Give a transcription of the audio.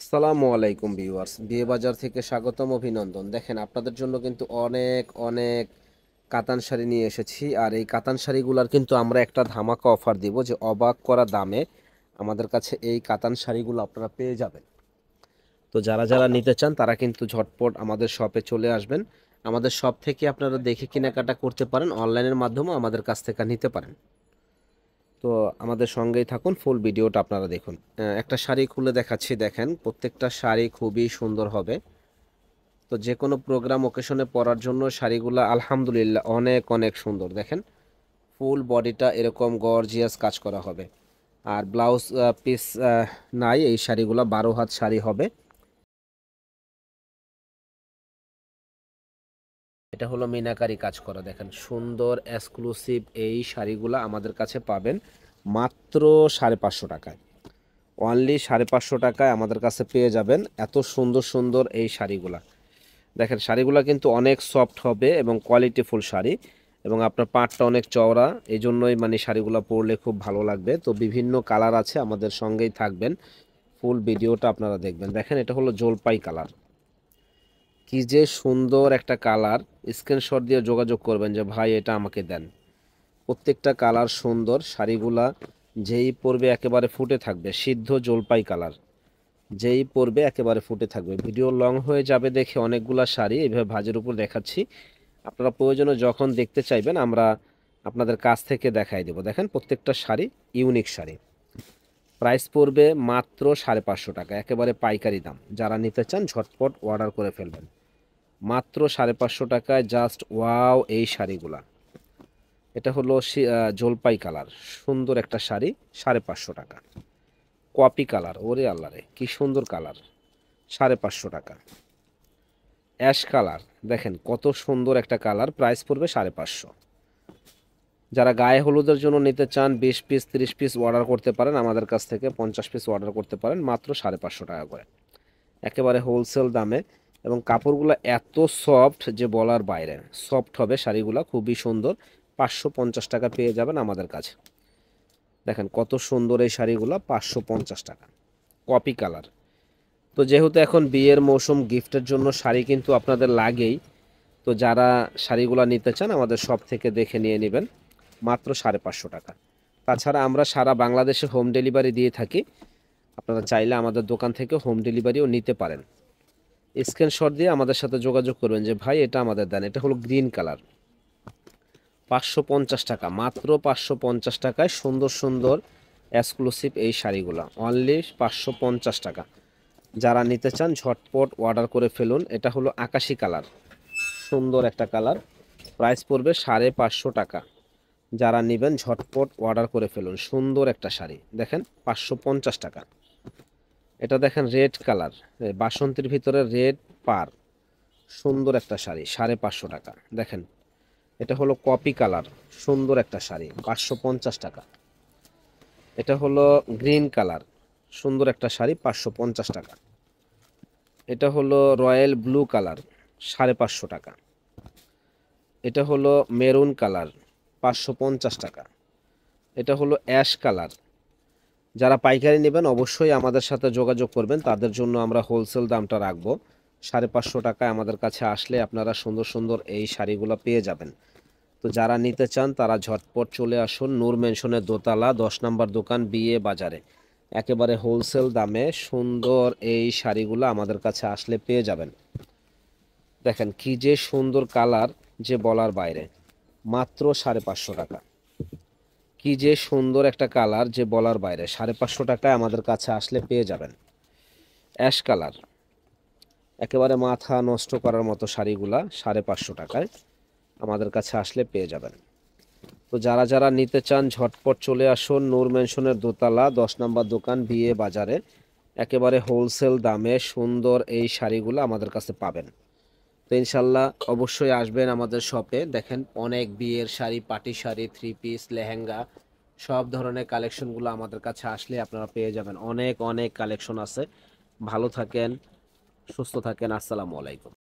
আসসালামু আলাইকুম ভিউয়ার্স, বিয়ে বাজার থেকে স্বাগতম, অভিনন্দন। দেখেন, আপনাদের জন্য কিন্তু অনেক অনেক কাতান শাড়ি নিয়ে এসেছি। আর এই কাতান শাড়িগুলার কিন্তু আমরা একটা ধামাকা অফার দিব, যে অবাক করা দামে আমাদের কাছে এই কাতান শাড়িগুলো আপনারা পেয়ে যাবেন। তো যারা যারা নিতে চান তারা কিন্তু ঝটপট আমাদের শপে চলে আসবেন। আমাদের শপ থেকে আপনারা দেখে কেনাকাটা করতে পারেন, অনলাইনের মাধ্যমেও আমাদের কাছ থেকে নিতে পারেন। তো আমাদের সঙ্গেই থাকুন, ফুল ভিডিওটা আপনারা দেখুন। একটা শাড়ি খুলে দেখাচ্ছি, দেখেন প্রত্যেকটা শাড়ি খুবই সুন্দর হবে। তো যে কোনো প্রোগ্রাম ওকেশনে পরার জন্য শাড়িগুলো আলহামদুলিল্লাহ অনেক অনেক সুন্দর। দেখেন, ফুল বডিটা এরকম গর্জিয়াস কাজ করা হবে। আর ব্লাউজ পিস নাই, এই শাড়িগুলো 12 হাত শাড়ি হবে। এটা হলো মিনাকারি কাজ করা, দেখেন সুন্দর এক্সক্লুসিভ এই শাড়িগুলো আমাদের কাছে পাবেন মাত্র 550 টাকায়। অনলি 550 টাকায় আমাদের কাছে পেয়ে যাবেন এত সুন্দর সুন্দর এই শাড়িগুলা। দেখেন, শাড়িগুলা কিন্তু অনেক সফট হবে এবং কোয়ালিটিফুল শাড়ি, এবং আপনার পাটটা অনেক চওড়া, এই জন্যই মানে শাড়িগুলা পরলে খুব ভালো লাগবে। তো বিভিন্ন কালার আছে, আমাদের সঙ্গেই থাকবেন, ফুল ভিডিওটা আপনারা দেখবেন। দেখেন, এটা হলো জলপাই কালার, কি যে সুন্দর একটা কালার। স্ক্রিনশট দিয়ে যোগাযোগ করবেন যে ভাই এটা আমাকে দেন। প্রত্যেকটা কালার সুন্দর, শাড়িগুলা যেই পরবে একেবারে ফুটে থাকবে, সিদ্ধ জলপাই কালার, যেই পরবে একেবারে ফুটে থাকবে। ভিডিও লং হয়ে যাবে দেখে অনেকগুলা শাড়ি এইভাবে ভাঁজের উপর দেখাচ্ছি, আপনারা প্রয়োজনে যখন দেখতে চাইবেন আমরা আপনাদের কাছ থেকে দেখাই দেব। দেখেন, প্রত্যেকটা শাড়ি ইউনিক শাড়ি। প্রাইস পড়বে মাত্র 550 টাকা, একেবারে পাইকারি দাম। যারা নিতে চান ঝটপট অর্ডার করে ফেলবেন। মাত্র 550 টাকায় জাস্ট ওয়াও এই শাড়িগুলা। এটা হলো জলপাই কালার, সুন্দর একটা শাড়ি, 550 টাকা। কপি কালার, ওরে আল্লাহ রে কি সুন্দর কালার, 550 টাকা। অ্যাশ কালার, দেখেন কত সুন্দর একটা কালার, প্রাইস পড়বে 550। যারা গায়ে হলুদের জন্য নিতে চান 20 পিস 30 পিস অর্ডার করতে পারেন আমাদের কাছ থেকে, 50 পিস অর্ডার করতে পারেন মাত্র 550 টাকা করে, একেবারে হোলসেল দামে। এবং কাপড়গুলো এত সফট যে বলার বাইরে, সফট হবে শাড়িগুলো, খুবই সুন্দর। 550 টাকা পেয়ে যাবেন আমাদের কাছে। দেখেন কত সুন্দর এই শাড়িগুলো, 550 টাকা। Copy colour. তো যেহেতু এখন বিয়ের মৌসুম, গিফটের জন্য শাড়ি কিন্তু আপনাদের লাগেই। তো যারা শাড়িগুলো নিতে চান আমাদের শপ থেকে দেখে নিয়ে নেবেন মাত্র 550 টাকা। তাছাড়া আমরা সারা বাংলাদেশে হোম ডেলিভারি দিয়ে থাকি, আপনারা চাইলে আমাদের দোকান থেকে হোম ডেলিভারিও নিতে পারেন। স্ক্রিনশট দিয়ে আমাদের সাথে যোগাযোগ করবেন যে ভাই এটা আমাদের দেন। এটা হলো গ্রিন কালার, 550 টাকা, মাত্র 550 টাকায় সুন্দর সুন্দর এক্সক্লুসিভ এই শাড়িগুলো, অনলি 550 টাকা। যারা নিতে চান ঝটপট অর্ডার করে ফেলুন। এটা হলো আকাশি কালার, সুন্দর একটা কালার, প্রাইস পড়বে 550 টাকা। যারা নেবেন ঝটপট অর্ডার করে ফেলুন, সুন্দর একটা শাড়ি, দেখেন 550 টাকা। এটা দেখেন রেড কালার, বাসন্তীর ভিতরে রেড পার, সুন্দর একটা শাড়ি, 550 টাকা। দেখেন, এটা হলো কপি কালার, সুন্দর একটা শাড়ি, 550 টাকা। এটা হলো গ্রিন কালার, সুন্দর একটা শাড়ি, 550 টাকা। এটা হলো রয়্যাল ব্লু কালার, 550 টাকা। এটা হলো মেরুন কালার, 550 টাকা। এটা হলো অ্যাশ কালার। যারা পাইকারি নেবেন অবশ্যই আমাদের সাথে যোগাযোগ করবেন, তাদের জন্য আমরা হোলসেল দামটা রাখবো। 550 টাকায় আমাদের কাছে আসলে আপনারা সুন্দর সুন্দর এই শাড়িগুলো পেয়ে যাবেন। তো যারা নিতে চান তারা ঝটপট চলে আসুন, নূর মেনশনের দোতলা 10 নম্বর দোকান, বিয়ে বাজারে। একেবারে হোলসেল দামে সুন্দর এই শাড়িগুলো আমাদের কাছে আসলে পেয়ে যাবেন। দেখেন কি যে সুন্দর কালার, যে বলার বাইরে, মাত্র 550 টাকা। কি যে সুন্দর একটা কালার, যে বলার বাইরে, 550 টাকায় আমাদের কাছে আসলে পেয়ে যাবেন। অ্যাশ কালার, একেবারে মাথা নষ্ট করার মতো শাড়িগুলা 550 টাকায় আমাদের কাছে আসলে পেয়ে যাবেন। তো যারা যারা নিতে চান ঝটপট চলে আসুন, নূর মেনশনের দোতলা 10 নম্বর দোকান, বিয়ে বাজারে। একেবারে হোলসেল দামে সুন্দর এই শাড়িগুলো আমাদের কাছে পাবেন। তো ইনশাল্লাহ অবশ্যই আসবেন আমাদের শপে। দেখেন অনেক বিয়ের শাড়ি, পাটি শাড়ি, 3 পিস, লেহেঙ্গা, সব ধরনের কালেকশনগুলো আমাদের কাছে আসলে আপনারা পেয়ে যাবেন। অনেক অনেক কালেকশন আছে। ভালো থাকেন, সুস্থ থাকেন, আসসালামু আলাইকুম।